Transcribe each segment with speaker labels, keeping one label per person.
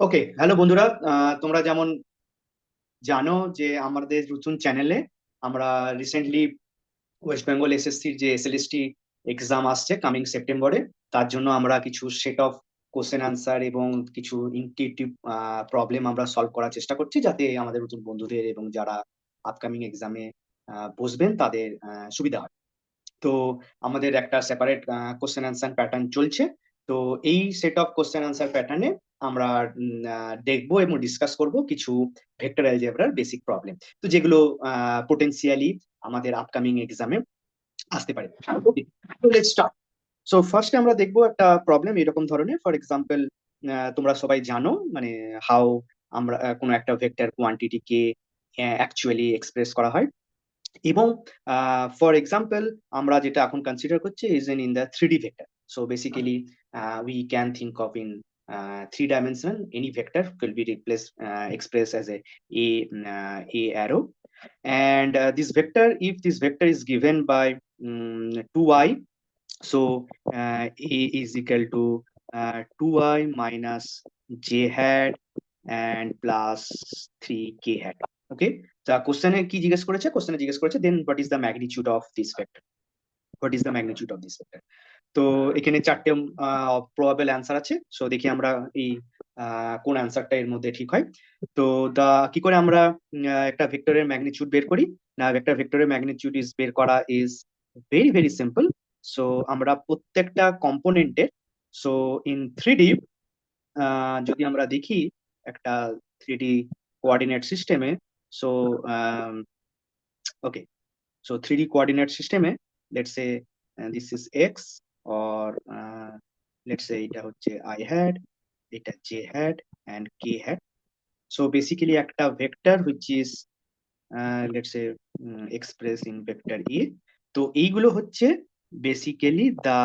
Speaker 1: ওকে, hello বন্ধুরা। তোমরা যেমন জানো যে আমাদের নতুন চ্যানেলে আমরা রিসেন্টলি ওয়েস্ট বেঙ্গল এসএসসির যে এসএলএসটি এক্সাম আসছে কামিং সেপ্টেম্বরে, তার জন্য আমরা কিছু সেট অফ কোশ্চেন আনসার এবং কিছু ইনটিউটিভ প্রবলেম আমরা সলভ করার চেষ্টা করছি, যাতে আমাদের নতুন বন্ধুদের এবং যারা আপকামিং এক্সামে বসবেন তাদের সুবিধা হয়। তো আমাদের একটা সেপারেট কোশ্চেন আনসার প্যাটার্ন চলছে। তো এই সেট অফ কোশ্চেন আনসার প্যাটার্নে আমরা দেখবো এবং ডিসকাস করব কিছু ভেক্টর অ্যালজেব্রার বেসিক প্রবলেম, তো যেগুলো পোটেন্সিয়ালি আমাদের আপকামিং এক্সামে আসতে পারে। ওকে, তো লেটস স্টার্ট। সো ফার্স্টে আমরা দেখবো একটা প্রবলেম এরকম ধরনের। ফর এক্সাম্পল, তোমরা সবাই জানো মানে হাউ আমরা কোনো একটা ভেক্টর কোয়ান্টিটিকে অ্যাকচুয়ালি এক্সপ্রেস করা হয়। এবং ফর এক্সাম্পল আমরা যেটা এখন কনসিডার করছি is in the 3D vector. So basically we can think of in 3 dimensional any vector could be replaced expressed as a arrow. And this vector, if this vector is given by 2i, so a is equal to 2i minus j hat and plus 3k hat. Okay, তা কোশ্চেনে কি জিজ্ঞেস করেছে? কোশ্চেনে জিজ্ঞেস করেছে then what is the magnitude of this vector, what is the magnitude of this vector. তো এখানে চারটে প্রবাবল অ্যান্সার আছে। সো দেখি আমরা এই কোন অ্যান্সারটা এর মধ্যে ঠিক হয়। তো দা কি করে আমরা একটা ভেক্টরের ম্যাগনিটিউড বের করি? না, একটা ভেক্টরের ম্যাগনিটিউড ইজ বের করা is very very simple. So আমরা প্রত্যেকটা কম্পোনেন্টের, সো ইন 3D যদি আমরা দেখি একটা 3D কোঅর্ডিনেট সিস্টেমে, so okay, so 3D coordinate system A let's say this is x, or let's say এটা হচ্ছে i hat, এটা j hat and k hat. So basically একটা vector which is let's say expressed in vector a. তো এইগুলো হচ্ছে basically the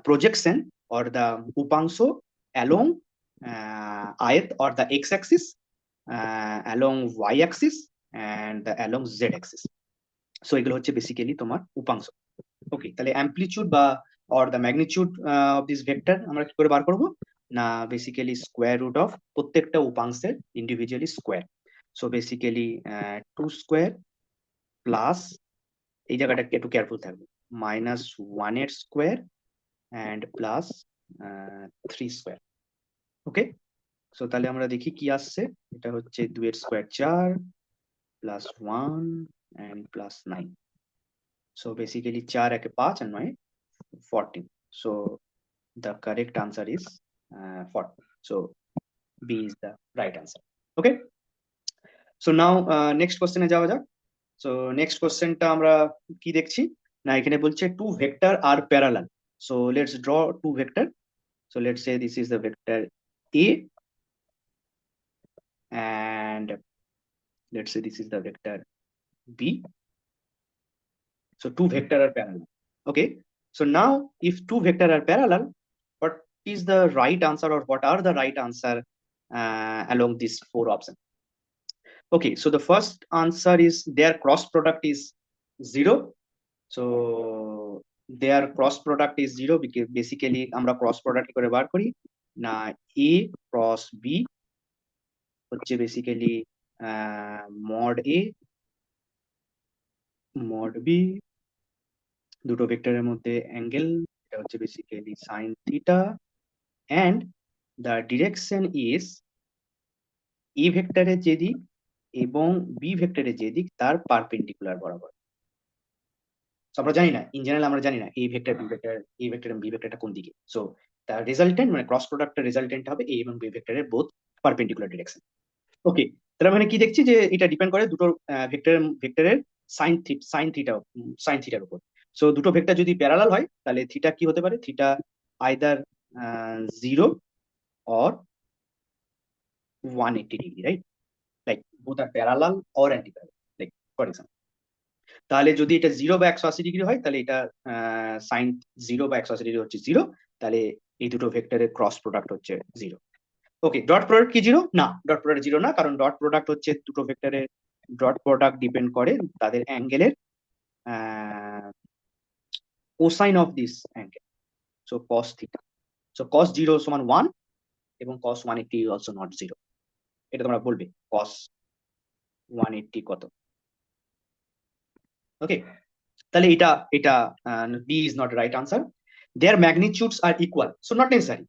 Speaker 1: projection or the উপাংশ along ith or the x axis, along y axis and along z axis. So এগুলো হচ্ছে basically তোমার উপাংশ। ওকে, তাহলে অ্যামপ্লিচিউড বা or the magnitude of this vector আমরা কি করে বার করব? না, বেসিক্যালি স্কোয়ার রুট অফ প্রত্যেকটা উপাংশের individually square. So basically 2 square plus, এই জায়গাটা একটু কেয়ারফুল থাকবে, -1 এর square and plus 3 square. Okay, so তাহলে আমরা দেখি কি আসছে। এটা হচ্ছে 2 এর square 4 plus 1 and plus 9। So basically 4 একে 5 and 9 14. So the correct answer is 14. So B is the right answer. Okay. So now next question এ যাওয়া যাক। So next question টা আমরা কি দেখছি? না, এখানে বলছে two vector are parallel. So let's draw two vector. So let's say this is the vector A, and let's say this is the vector B. So two vector are parallel. Okay. So now if two vector are parallel, what is the right answer, or what are the right answer along these four options? Okay, so the first answer is their cross product is 0. So their cross product is 0 because basically আমরা cross product করে বার করি না, A cross B হচ্ছে basically mod A mod B, দুটো ভেক্টরের মধ্যে angle, এটা হচ্ছে basically sine theta, and the direction is এ ভেক্টরের যে দিক এবং বি ভেক্টরের যে দিক তার পারপেন্ডিকুলার বরাবর। So আমরা জানি না, ইন জেনারেল আমরা জানি না A vector B vector, A vector এবং বি ভেক্টরটা কোন দিকে। সো তার রেজাল্টেন্ট মানে ক্রস প্রোডাক্টের রেজাল্টেন্ট হবে এ এবং বি ভেক্টরের বোথ পারপেন্ডিকুলার ডিরেকশন। ওকে, তার মানে কি দেখছি যে এটা ডিপেন্ড করে দুটো ভেক্টরের সাইন থিটার উপর। সো দুটো ভেক্টর যদি প্যারালাল হয় তাহলে থিটা কি হতে পারে? Theta either 0 or 180 degree, right? Like both are parallel or anti-parallel, like for example. তাহলে যদি এটা 0 বা 180 ডিগ্রি হয় তাহলে এটা সাইন 0 বা 180 ডিগ্রি হচ্ছে 0। তাহলে এই দুটো ভেক্টরের ক্রস প্রোডাক্ট হচ্ছে 0। ওকে, ডট প্রোডাক্ট কি 0? না, ডট প্রোডাক্ট 0 না, কারণ ডট প্রোডাক্ট হচ্ছে দুটো ভেক্টরের ডট প্রোডাক্ট ডিপেন্ড করে তাদের অ্যাঙ্গেলের cosine of this angle. So cos theta, so cos 0 সমান 1 এবং cos 180 is also not 0। এটা তোমরা বলবে cos 180 কত। ওকে, তাহলে এটা এটা B is not right answer. Their magnitudes are equal, so not necessary,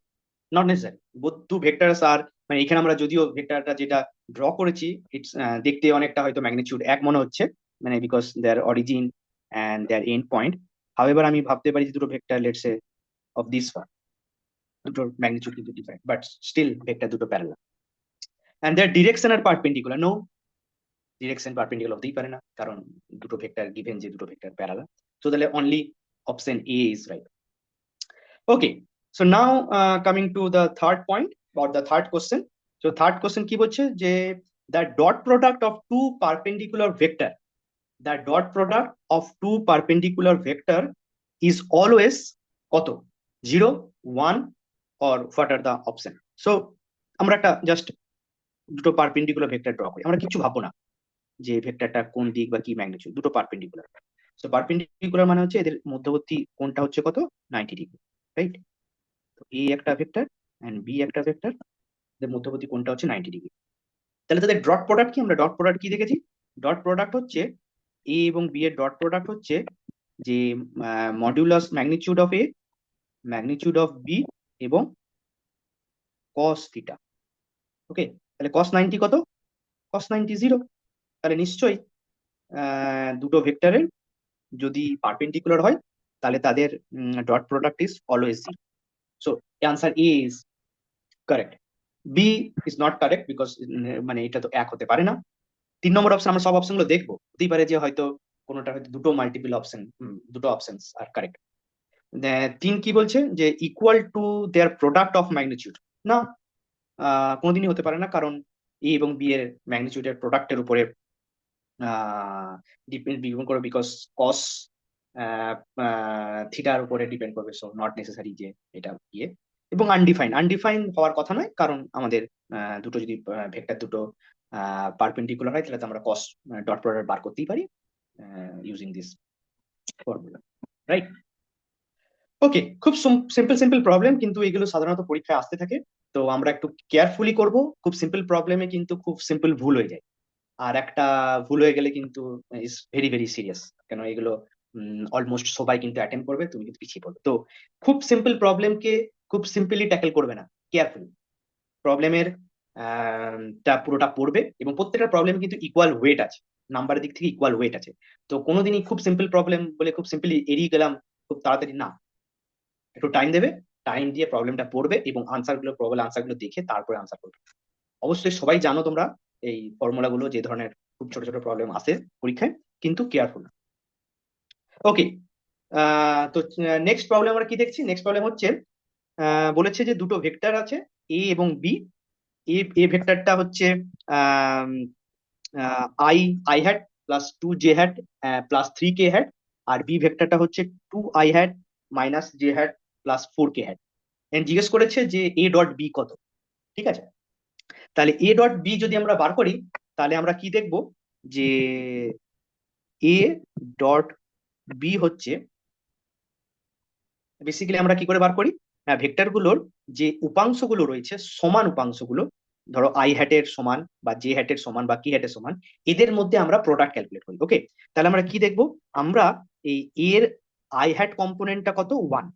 Speaker 1: not necessary both two vectors are, মানে এখানে আমরা যদিও ভেক্টরটা যেটা ড্র করেছি ইটস দেখতে অনেকটা হয়তো ম্যাগনিটিউড এক মনে হচ্ছে, মানে because their origin and their end point. However আমি ভাবতে পারি যে দুটো vector let's say of this for, দুটোর ম্যাগনিটিউড কিন্তু ডিফারেন্ট, বাট স্টিল ভেক্টর দুটো প্যারালাল। এন্ড দেয়ার ডিরেকশন আর পারপেন্ডিকুলার, নো, ডিরেকশন পারপেন্ডিকুলার হতেই পারে না, কারণ দুটো ভেক্টর গিভেন যে দুটো ভেক্টর প্যারালাল। সো তাহলে only option A is right. Okay, so now coming to the third point or the third question. So third question কি বলছে যে the dot product of two perpendicular vector, the dot product of two perpendicular vector is always কত, 0, 1 or what are the option? So আমরা একটা just দুটো perpendicular vector draw করি, আমরা কিছু ভাববো না যে ভেক্টরটা কোন দিক বা কি ম্যাগনিটিউড, দুটো পারপেন্ডিকুলার। সো পারপেন্ডিকুলার মানে হচ্ছে এদের মধ্যবর্তী কোণটা হচ্ছে কত, 90 ডিগ্রি, রাইট? তো এ একটা ভেক্টর এন্ড বি একটা ভেক্টর, এদের মধ্যবর্তী কোণটা হচ্ছে 90 ডিগ্রি। তাহলে তাদের ডট প্রোডাক্ট কি, আমরা ডট প্রোডাক্ট কি দেখেছি, ডট প্রোডাক্ট হচ্ছে এ এবং বি এর ডট প্রোডাক্ট হচ্ছে যে modulus magnitude of A, magnitude of B এবং কস থিটা। ওকে, তাহলে কস 90 কত, কস 90 0। তাহলে নিশ্চয়ই দুটো ভেক্টরের যদি পারপেন্ডিকুলার হয় তাহলে তাদের dot product is always 0। So answer A is correct. B is not correct because মানে এটা তো এক হতে পারে না। 3 নম্বর অপশন আমরা সব অপশনগুলো দেখবো, হতেই পারে যে হয়তো কোনোটা হয়তো দুটো মাল্টিপল অপশন, দুটো অপশনস আর কারেক্ট। 3 কি বলছে যে equal to their product of magnitude, না, কোনোদিনই হতে পারে না, কারণ এ এবং বি এর ম্যাগনিটিউডের প্রোডাক্টের উপরে ডিপেন্ড করবে, বিকজ কস থিটার উপরে ডিপেন্ড করবে, সো নট নেসেসারি যে এটা ইয়ে। এবং আনডিফাইন, আনডিফাইন হওয়ার কথা নয়, কারণ আমাদের দুটো যদি ভেক্টর দুটো পারপেন্ডিকুলার হয় তাহলে তো আমরা কস ডট প্রোডাক্ট বার করতেই পারি ইউজিং দিস ফর্মুলা, রাইট? ওকে, খুব সিম্পল সিম্পল প্রবলেম, কিন্তু এগুলো সাধারণত পরীক্ষায় আসতে থাকে, তো আমরা একটু কেয়ারফুলি করব। খুব সিম্পল প্রবলেমে কিন্তু খুব সিম্পল ভুল হয়ে যায়, আর একটা ভুল হয়ে গেলে কিন্তু ইজ ভেরি ভেরি সিরিয়াস, কেন এগুলো অলমোস্ট সবাই কিন্তু অ্যাটেম্প করবে, তুমি কিন্তু পিছিয়ে পড়বে। তো খুব সিম্পল প্রবলেমকে খুব সিম্পলি ট্যাকেল করবে না, কেয়ারফুলি প্রবলেমের টা পুরোটা পড়বে, এবং প্রত্যেকটা প্রবলেম কিন্তু ইকুয়াল ওয়েট আছে, নাম্বারের দিক থেকে ইকুয়াল ওয়েট আছে। তো কোনোদিনই খুব সিম্পল প্রবলেম বলে খুব সিম্পলি এড়িয়ে গেলাম খুব তাড়াতাড়ি না, একটু টাইম দেবে, টাইম দিয়ে প্রবলেমটা পড়বে এবং আনসারগুলো, প্রবলেম আনসারগুলো দেখে তারপরে আনসার করবে। অবশ্যই সবাই জানো তোমরা এই ফর্মুলাগুলো, যে ধরনের খুব ছোট ছোট প্রবলেম আসে পরীক্ষায়, কিন্তু কেয়ারফুল। ওকে, তো নেক্সট প্রবলেম আমরা কি দেখছি, নেক্সট প্রবলেম হচ্ছে বলেছে যে দুটো ভেক্টর আছে এ এবং বি। এ ভেক্টরটা হচ্ছে i i hat plus 2 j hat plus 3 k hat, আর বি ভেক্টরটা হচ্ছে 2 i hat minus j hat plus 4 k hat. জিজ্ঞেস করেছে যে এ ডট বি কত, ঠিক আছে? তাহলে এ ডট বি যদি আমরা বার করি তাহলে আমরা কি দেখব যে এ ডট বি হচ্ছে, বেসিক্যালি আমরা কি করে বার করি, ভেক্টর গুলোর যে উপাংশগুলো রয়েছে, সমান উপাংশগুলো, ধরো আই হ্যাটের সমান বা জে হ্যাটের সমান বা কি হ্যাটের সমান, এদের মধ্যে আমরা প্রোডাক্ট ক্যালকুলেট করি। ওকে, তাহলে আমরা কি দেখব, আমরা এই এর আই হ্যাট কম্পোনেন্টটা কত, 1।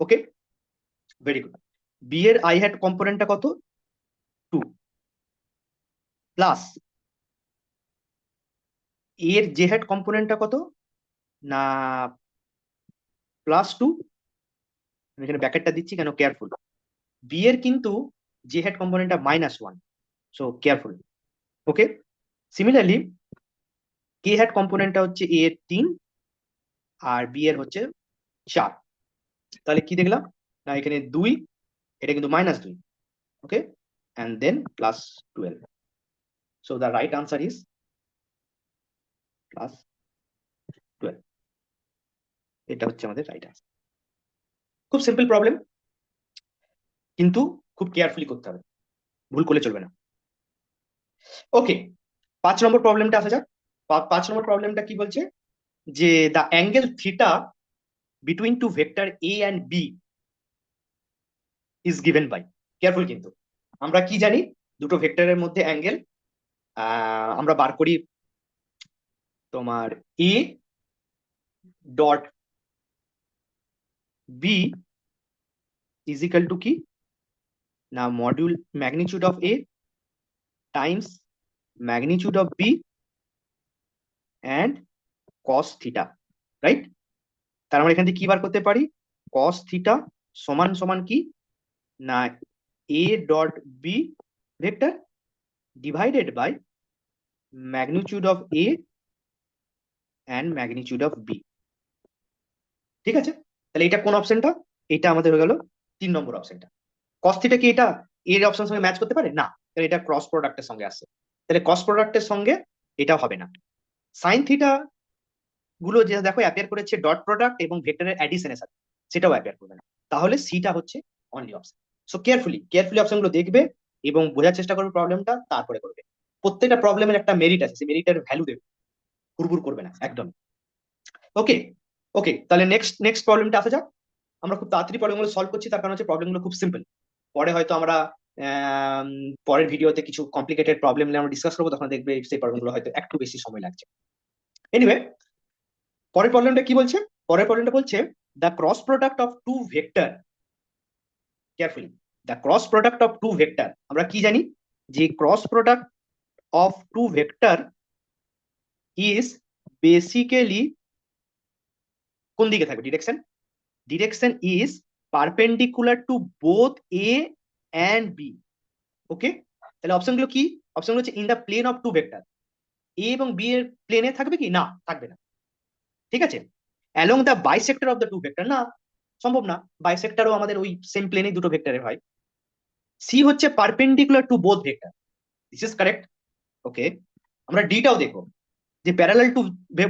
Speaker 1: ওকে, ভেরি গুড। বি এর আই হ্যাট কম্পোনেন্টটা কত, 2, প্লাস এর জে হ্যাট কম্পোনেন্টটা কত না, +2। আমি এখানে ব্র্যাকেটটা দিচ্ছি কেন, কেয়ারফুল, বি এর কিন্তু জে হ্যাট কম্পোনেন্টটা -1, সো কেয়ারফুল। ওকে, সিমিলারলি কে হ্যাট কম্পোনেন্টটা হচ্ছে এ এর 3 আর বি এর হচ্ছে 4। তাহলে কি দেখলাম না, এখানে 2, এটা কিন্তু -2। Okay, and then +12, so the right answer is +12। এটা হচ্ছে আমাদের রাইট আনসার। খুব সিম্পল প্রবলেম, কিন্তু খুব কেয়ারফুলি করতে হবে, ভুল করলে চলবে না। ওকে, 5 নম্বর প্রবলেমটা আসা যাক। 5 নম্বর প্রবলেমটা কি বলছে যে the angle theta between two vector A and B is given by, careful কিন্তু। আমরা কি জানি, দুটো ভেক্টরের মধ্যে অ্যাঙ্গেল আমরা বার করি তোমার A dot B is equal to কি না, module magnitude of A times magnitude of B and cos theta, right? তার আমরা এখান থেকে কি বার করতে পারি, কস থিটা সমান সমান কি না A dot B vector divided by magnitude of A and magnitude of B. ঠিক আছে, তাহলে এটা কোন অপশনটা, এটা আমাদের হয়ে গেল 3 নম্বর অপশনটা। কস থিটা কি এটা এর অপশন সঙ্গে ম্যাচ করতে পারে না, তাহলে এটা ক্রস প্রোডাক্টের সঙ্গে আসছে, তাহলে ক্রস প্রোডাক্টের সঙ্গে এটা হবে না। সাইন থিটা গুলো যে দেখো অ্যাপিয়ার করেছে ডট প্রোডাক্ট এবং ভেক্টরের অ্যাডিশনের সাথে, সেটাও অ্যাপিয়ার করবে না, তাহলে সিটা হচ্ছে only option. So carefully carefully অপশনগুলো দেখবে এবং বোঝার চেষ্টা করবে প্রবলেমটা, তারপরে করবে। প্রত্যেকটা প্রবলেমের একটা মেরিট আছে, সেই মেরিটের ভ্যালু দেবে, হুড়হুড় করবে না একদম। ওকে, ওকে, তাহলে নেক্সট নেক্সট প্রবলেমটা আসা যাক। আমরা খুব তাড়াতাড়ি প্রবলেমগুলো সলভ করছি, তার কারণ হচ্ছে প্রবলেমগুলো খুব সিম্পল। পরে হয়তো আমরা পরের ভিডিওতে কিছু কমপ্লিকেটেড প্রবলেম নিয়ে আমরা ডিসকাস করবো, তখন দেখবে সেই প্রবলেমগুলো হয়তো একটু বেশি সময় লাগছে। এনিওয়ে, পরের প্রবলেমটা কি বলছে, পরের প্রবলেমটা বলছে the cross product of two vector, carefully, the cross product of two vector, আমরা কি জানি যে cross product of two vector is basically কোন দিকে থাকবে, direction, direction is perpendicular to both A and B. Okay, তাহলে অপশনগুলো কি, অপশনগুলো হচ্ছে in the plane of two vector, A এবং বি এর প্লেনে থাকবে কি না, থাকবে না। ঠিক আছে, along the bisector of the two vector, না সম্ভব না, বাইসেক্টরও আমাদের ওই সেম প্লেনে দুটো ভেক্টরের হয়। সি হচ্ছে perpendicular to both vector, this is correct. Okay, আমরা ডিটাও দেখবো যে প্যারালাল টু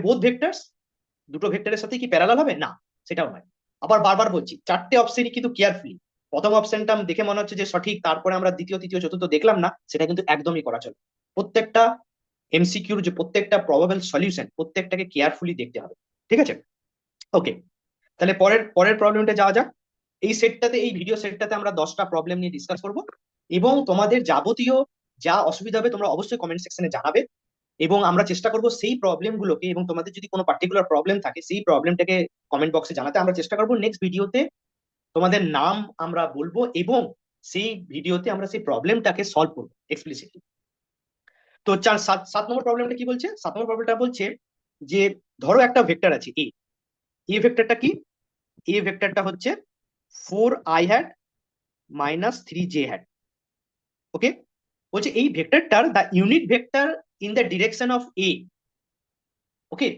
Speaker 1: বোথ ভেক্টরস, দুটো ভেক্টরের সাথে কি প্যারালাল হবে, না সেটাও নয়। আবার বারবার বলছি, চারটে অপশনই কিন্তু কেয়ারফুলি, প্রথম অপশনটা দেখে মনে হচ্ছে যে সঠিক, তারপরে আমরা দ্বিতীয় তৃতীয় চতুর্থ দেখলাম না, সেটা কিন্তু একদমই করা চলে। প্রত্যেকটা এমসিকিউর যে প্রত্যেকটা প্রবাবল সলিউশন, প্রত্যেকটাকে কেয়ারফুলি দেখতে হবে। ঠিক আছে, ওকে, তাহলে পরের পরের প্রবলেমটা যাওয়া যাক। এই সেটটাতে, এই ভিডিও সেটটাতে আমরা 10টা প্রবলেম নিয়ে ডিসকাস করব, এবং তোমাদের যাবতীয় যা অসুবিধা হবে তোমরা অবশ্যই কমেন্ট সেকশনে জানাবে, এবং আমরা চেষ্টা করব সেই প্রবলেম গুলোকে, এবং তোমাদের যদি কোনো পার্টিকুলার প্রবলেম থাকে সেই প্রবলেমটাকে কমেন্ট বক্সে জানাতে। আমরা চেষ্টা করব নেক্সট ভিডিওতে তোমাদের নাম আমরা বলবো, এবং সেই ভিডিওতে আমরা সেই প্রবলেমটাকে সলভ করবো এক্সপ্লিসিটলি। তো 7 নম্বর প্রবলেমটা কি বলছে, 7 নম্বর প্রবলেমটা বলছে যে ধরো একটা ভেক্টর আছে এ, এ ভেক্টরটা কি, এ ভেক্টরটা হচ্ছে 4i মাইনাস 3j। ওকে, বলছে এই ভেক্টরটার the unit vector in the direction of A. Okay,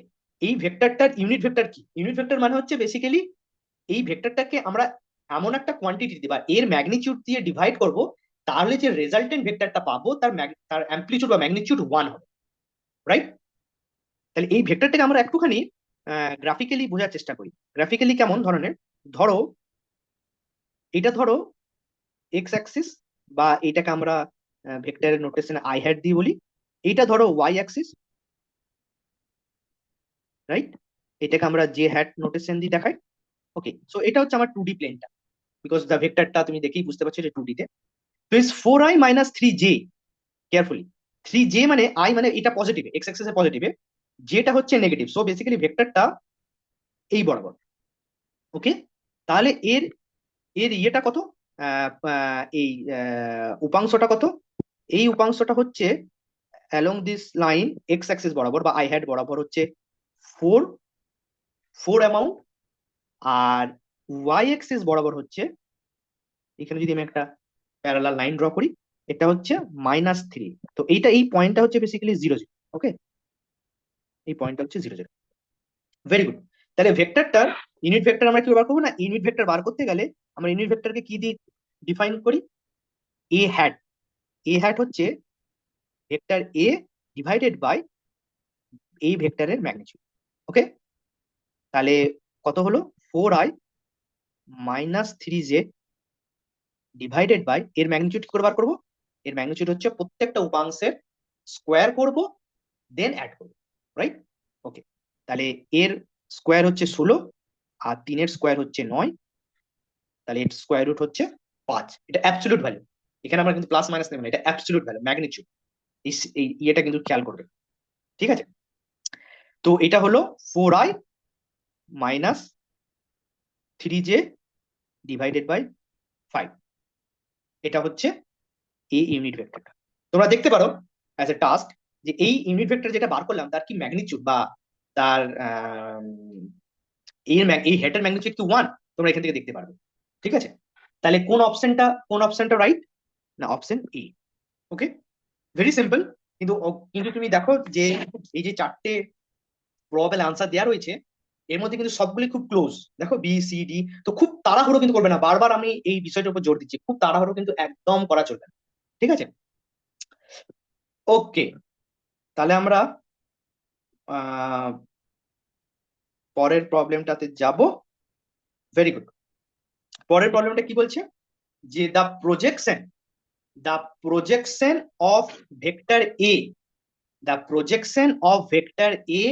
Speaker 1: এই ভেক্টরটার ইউনিট ভেক্টর কি, ইউনিট ভেক্টর মানে হচ্ছে বেসিক্যালি এই ভেক্টরটাকে আমরা এমন একটা কোয়ান্টিটি বা এর ম্যাগনিটিউড দিয়ে ডিভাইড করব, তাহলে যে রেজাল্টেন্ট ভেক্টরটা পাবো তার তার অ্যাম্পলিটিউড বা ম্যাগনিটিউড 1 হবে, রাইট? তাহলে এই ভেক্টরটাকে আমরা একটুখানি গ্রাফিক্যালি বোঝার চেষ্টা করি। গ্রাফিক্যালি কেমন ধরনের, ধরো এটা ধরো এক্স অ্যাক্সিস, বা এটাকে আমরা ভেক্টরের নোটেশনে আই হ্যাট দিয়ে বলি, এইটা ধরো ওয়াই অ্যাক্সিস, রাইট? এটাকে আমরা জে হ্যাট নোটেশন দিয়ে দেখাই। ওকে, সো এটা হচ্ছে আমার 2D প্লেনটা, বিকজ দ্য ভেক্টরটা তুমি দেখেই বুঝতে পারছো যে 2D তে। তো ইস 4i minus 3j, carefully, 3j মানে আই মানে এটা পজিটিভে, এক্স অ্যাক্সিসে পজিটিভে, যেটা হচ্ছে নেগেটিভ, সো বেসিক্যালি ভেক্টরটা এই বরাবর। ওকে, তাহলে এর এর ইয়েটা কত, এই উপাংশটা কত, এই উপাংশটা হচ্ছে along this line x Axis বরাবর বা আই হ্যাড বরাবর হচ্ছে 4 4 অ্যামাউন্ট, আর ওয়াই অ্যাক্সিস বরাবর হচ্ছে, এখানে যদি আমি একটা প্যারালাল লাইন ড্র করি, এটা হচ্ছে -3। তো এইটা, এই পয়েন্টটা হচ্ছে বেসিক্যালি 0 0। ওকে, এই পয়েন্টটা হচ্ছে 0 0। Very good. তাহলে ভেক্টরটার ইউনিট ভেক্টর আমরা কি বার করবো না, ইউনিট ভেক্টর বার করতে গেলে আমরা ইউনিট ভেক্টরকে কি দিয়ে ডিফাইন করি, এ হ্যাট। এ হ্যাট হচ্ছে ভেক্টর এ ডিভাইডেড বাই এই ভেক্টরের ম্যাগনিটিউড। ওকে, তাহলে কত হলো, 4i minus 3j divided by এর ম্যাগনিটিউড কি করে বার করবো, এর ম্যাগনিটিউড হচ্ছে প্রত্যেকটা উপাংশের স্কোয়ার করব, দেন অ্যাড করবো, রাইট? ওকে, তাহলে এর স্কোয়ার হচ্ছে 16, আর 3-এর স্কোয়ার হচ্ছে 9, তাহলে এর স্কোয়ার রুট হচ্ছে 5, এটা অ্যাবসলিউট ভ্যালু। এখানে আমরা কিন্তু প্লাস মাইনাস নেব না, এটা অ্যাবসলিউট ভ্যালু, ম্যাগনিটিউড। এই ইয়েটা কিন্তু খেয়াল করবে, ঠিক আছে? তো এটা হলো 4i minus 3j divided by 5, এটা হচ্ছে এই ইউনিট ভেক্টরটা। তোমরা দেখতে পারো অ্যাজ এ টাস্ক যে এই ইউনিট ভেক্টর যেটা বার করলাম তার কি ম্যাগনিটিউড বা তার এই হেডের ম্যাগনিটিউড কি 1, তোমরা এখান থেকে দেখতে পারবে, ঠিক আছে? তাহলে কোন অপশনটা রাইট? না, option A. Okay, very simple. কিন্তু কিন্তু তুমি দেখো যে এই যে 4টে প্রবাবল আনসার দেওয়া রয়েছে, এর মধ্যে কিন্তু সবগুলি খুব ক্লোজ। দেখো বি সি ডি, তো খুব তাড়াহুড়ো কিন্তু করবে না, বারবার আমি এই বিষয়টার উপর জোর দিচ্ছি, খুব তাড়াহুড়ো কিন্তু একদম করা চলবে না, ঠিক আছে? ওকে, তাহলে আমরা আহ পরের প্রবলেমটাতে যাব। Very good. পরের প্রবলেমটা কি বলছে যে the projection of vector A, the projection of vector A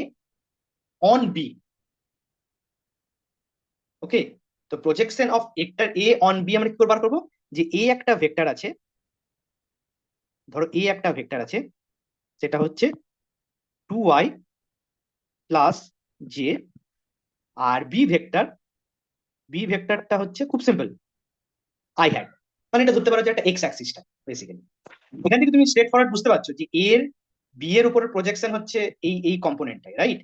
Speaker 1: on B. Okay, তো projection of vector A on B আমরা কি করে বার করবো? যে এ একটা ভেক্টর আছে, ধরো এ একটা ভেক্টর আছে, সেটা হচ্ছে 2i প্লাস জে। আর বি ভেক্টরটা হচ্ছে খুব সিম্পল, আই হ্যাড, মানে এটা ধরতে পারো যে একটা এক্স অ্যাক্সিসটা বেসিক্যালি। এখান থেকে তুমি স্ট্রেট ফরওয়ার্ড বুঝতে পারছো যে এর বি এর উপরের প্রজেকশন হচ্ছে এই এই কম্পোনেন্টটাই, রাইট?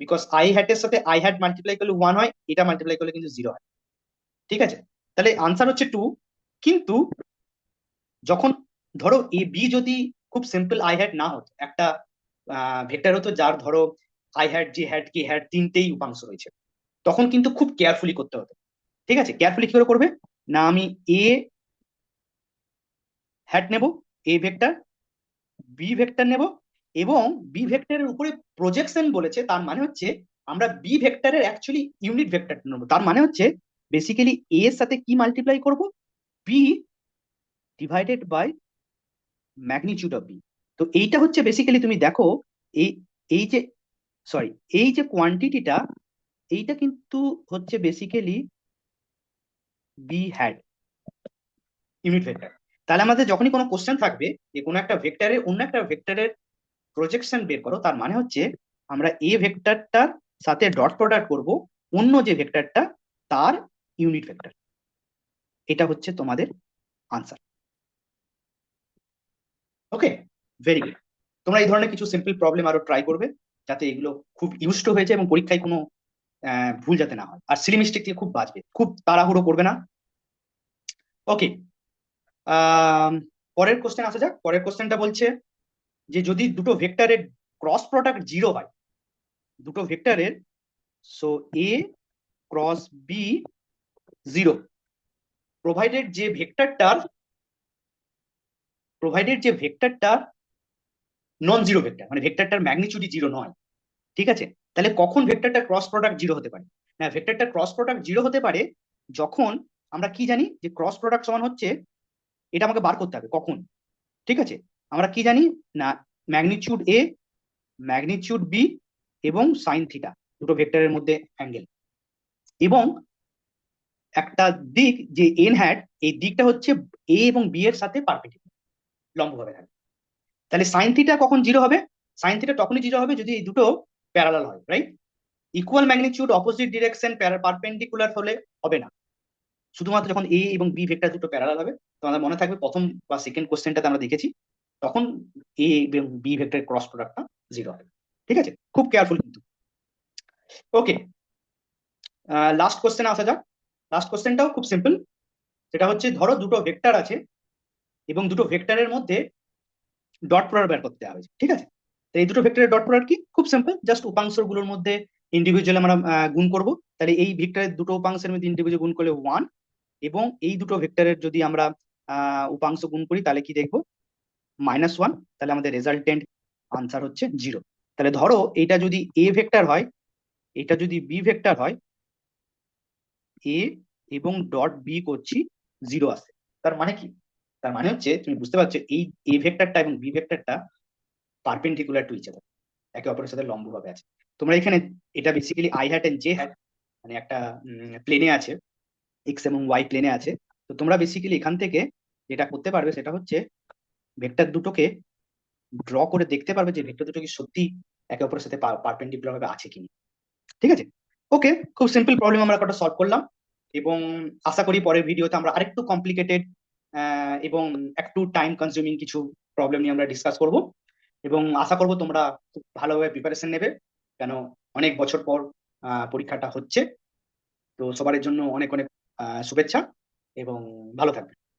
Speaker 1: বিকজ আই হ্যাট এর সাথে আই হ্যাট মাল্টিপ্লাই করলে 1 হয়, এটা মাল্টিপ্লাই করলে কিন্তু 0 হয়, ঠিক আছে? তাহলে আনসার হচ্ছে 2। কিন্তু যখন ধরো এ বি যদি খুব সিম্পল আই হ্যাট না হতো, একটা ভেক্টর হতো যার ধরো I hat J hat K hat তিনটেই উপাংশ রয়েছে, তখন কিন্তু খুব কেয়ারফুলি করতে হতো, ঠিক আছে? কেয়ারফুলি কি করে করবে? না, আমি এ হ্যাট নেব, এ ভেক্টর, বি ভেক্টর নেব, এবং বি ভেক্টরের উপরে প্রজেকশন বলেছে, তার মানে হচ্ছে আমরা বি ভেক্টরের অ্যাকচুয়ালি ইউনিট ভেক্টর নেব। তার মানে হচ্ছে বেসিক্যালি এ এর সাথে কি মাল্টিপ্লাই করব? B divided by magnitude of B. তো এইটা হচ্ছে বেসিক্যালি তুমি দেখো এই এই যে সরি এই যে কোয়ান্টিটিটা, এইটা কিন্তু হচ্ছে basically B hat unit vector. তাহলে আমাদের যখনই কোনো কোশ্চেন থাকবে যে কোনো একটা ভেক্টরের অন্য একটা ভেক্টরের প্রজেকশন বের করো, তার মানে হচ্ছে আমরা এ ভেক্টরটার সাথে ডট প্রোডাক্ট করব অন্য যে ভেক্টরটা তার ইউনিট ভেক্টর। এটা হচ্ছে তোমাদের আনসার। ওকে, ভেরি গুড। তোমরা এই ধরনের কিছু সিম্পল প্রবলেম আরো ট্রাই করবে, যাতে এগুলো খুব ইউজড হয়েছে এবং পরীক্ষায় কোনো ভুল যাতে না হয়, আর সিলি মিস্টেক থেকে খুব বাঁচবে, খুব তাড়াহুড়ো করবে না। ওকে, পরের কোশ্চেন আসা যাক। পরের কোশ্চেনটা বলছে যে যদি দুটো ভেক্টরের ক্রস প্রোডাক্ট 0 হয়, দুটো ভেক্টরের, সো এ ক্রস বি 0, প্রোভাইডেড যে ভেক্টরটার নন জিরো ভেক্টর, মানে ভেক্টরটার ম্যাগনিটিউডই 0 নয়, ঠিক আছে? তাহলে কখন ভেক্টরটা ক্রস প্রোডাক্ট 0 হতে পারে? না, ভেক্টরটা ক্রস প্রোডাক্ট 0 হতে পারে যখন আমরা কি জানি যে ক্রস প্রোডাক্ট সমান হচ্ছে, এটা আমাকে বার করতে হবে কখন, ঠিক আছে? আমরা কি জানি না, ম্যাগনিটিউড এ, ম্যাগনিটিউড বি, এবং সাইন থিটা, দুটো ভেক্টরের মধ্যে অ্যাঙ্গেল, এবং একটা দিক যে এন হ্যাট, এই দিকটা হচ্ছে এ এবং বি এর সাথে পারপেন্ডিকুলার, লম্বভাবে থাকে। তাহলে সাইন থিটা কখন 0 হবে? সাইন থিটা তখনই 0 হবে যদি এই দুটো প্যারালাল হয়, right? Equal magnitude opposite direction perpendicular হলে হবে না, শুধুমাত্র যখন এ এবং বি ভেক্টর দুটো প্যারালাল হবে। তো আমাদের মনে থাকবে প্রথম বা সেকেন্ড কোশ্চেনটাতে আমরা দেখেছি, তখন এ এবং বি ভেক্টর ক্রস প্রোডাক্টটা 0 হবে, ঠিক আছে? খুব কেয়ারফুল কিন্তু। ওকে, লাস্ট কোশ্চেনে আসা যাক। লাস্ট কোশ্চেনটাও খুব সিম্পল, সেটা হচ্ছে ধরো দুটো ভেক্টর আছে এবং দুটো ভেক্টরের মধ্যে ডট প্রোডাক্ট বের করতে হবে, ঠিক আছে? তো এই দুটো ভেক্টরের ডট প্রোডাক্ট কি? খুব সিম্পল, জাস্ট উপাংশগুলোর মধ্যে ইন্ডিভিজুয়ালি আমরা গুণ করব। তাহলে এই ভেক্টরের দুটো উপাংশের মধ্যে ইন্ডিভিজুয়াল গুণ করলে 1, এবং এই দুটো ভেক্টরের যদি আমরা উপাংশ গুণ করি তাহলে কি দেখবো? -1। তাহলে আমাদের রেজাল্টেন্ট আনসার হচ্ছে 0। তাহলে ধরো এটা যদি এ ভেক্টর হয়, এটা যদি বি ভেক্টর হয়, এ এবং ডট বি করছি, 0 আসে। তার মানে কি? তার মানে হচ্ছে তুমি বুঝতে পারছো এই এ ভেক্টরটা এবং বি ভেক্টরটা পারপেন্ডিকুলার টু ইচ আদার, একে অপরের সাথে লম্বভাবে আছে। তোমরা এখানে এটা basically I hat and J hat, মানে একটা প্লেনে আছে, এক্স এবং ওয়াই প্লেনে আছে, তো তোমরা বেসিক্যালি এখান থেকে যেটা করতে পারবে সেটা হচ্ছে ভেক্টর দুটোকে ড্র করে দেখতে পারবে যে ভেক্টর দুটো কি সত্যি একে অপরের সাথে পারপেন্ডিকুলার ভাবে আছে কিনা। ঠিক আছে, ওকে, খুব সিম্পল প্রবলেম আমরা কটা সলভ করলাম, এবং আশা করি পরের ভিডিওতে আমরা আরেকটু কমপ্লিকেটেড এবং একটু টাইম কনজিউমিং কিছু প্রবলেম নিয়ে আমরা ডিসকাস করব, এবং আশা করব তোমরা খুব ভালোভাবে প্রিপারেশন নেবে, কেন অনেক বছর পর পরীক্ষাটা হচ্ছে। তো সবার জন্য অনেক অনেক শুভেচ্ছা, এবং ভালো থাকবে।